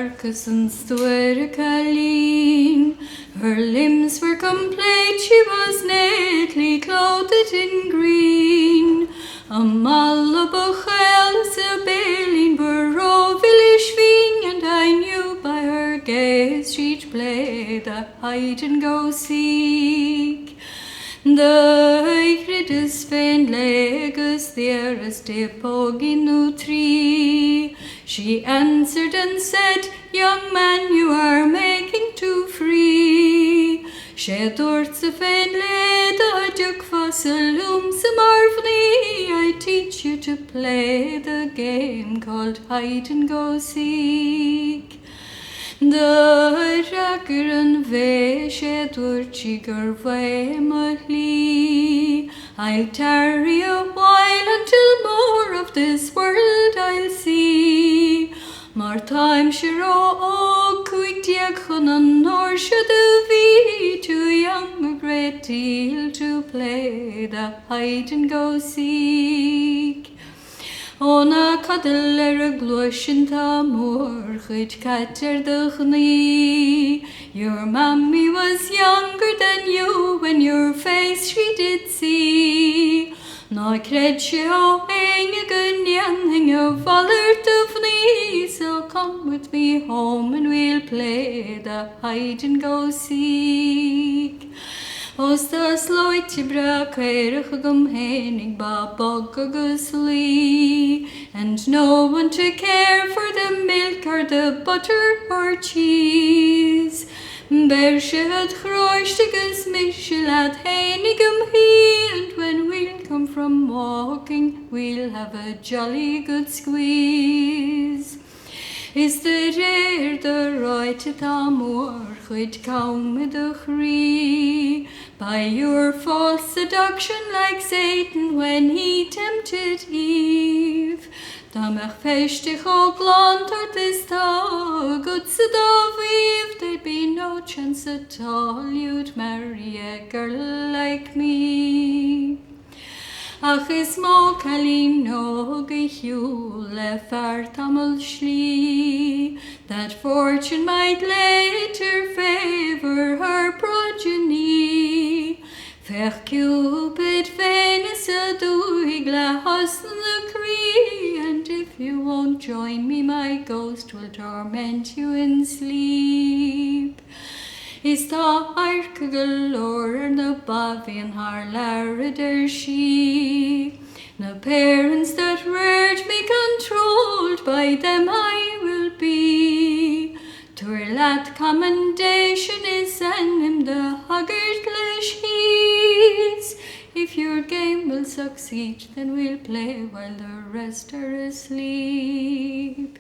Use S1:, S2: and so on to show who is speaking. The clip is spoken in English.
S1: Arcus and Stuercaline. Her limbs were complete, she was neatly clothed in green. A Malabuchel, Sabelin, Burrovillishvin, and I knew by her gaze she'd play the hide and go seek. The Hygridus Fain Legus there as de Poginu tree. She answered and said, Young man, you are making too free. She dort the Fain Leda Juk Fossilum Samarvni. I teach you to play the game called hide and go seek. The Ragran Veshe Durchiger Vemali. I'll tarry a while until more of this world I'll see. More time shiro o kuitiakhunan nor should be too young a great deal to play the hide and go seek. Ona Kelleher glushin ta moor chud catter the knee. Your mammy was younger than you when your face she did see. Na cred she o hang a gunyan hang a vollert of knee. So come with me home and we'll play the hide and go seek. Os the sloiti bra queirich gum hennig ba bog agus lee, and no one to care for the milk or the butter or cheese. Bear she had chroisht agus michel at henigum he, and when we'll come from walking, we'll have a jolly good squeeze. Is the rare the right tamor chud come the chree, by your false seduction like Satan when he tempted Eve. Damach feshtich o glant or this tag, good Eve, there'd be no chance at all you'd marry a girl like me. Ach is mo kalin no gehule fart amel shli, that fortune might later favor her progeny. Fech Cupid Venus a duigla husn the cree, and if you won't join me, my ghost will torment you in sleep. Is the ark galore na bavian har larider she? No parents that reared me controlled by them I will be. Twir lat commendation is and him the haggard flesh he's. If your game will succeed, then we'll play while the rest are asleep.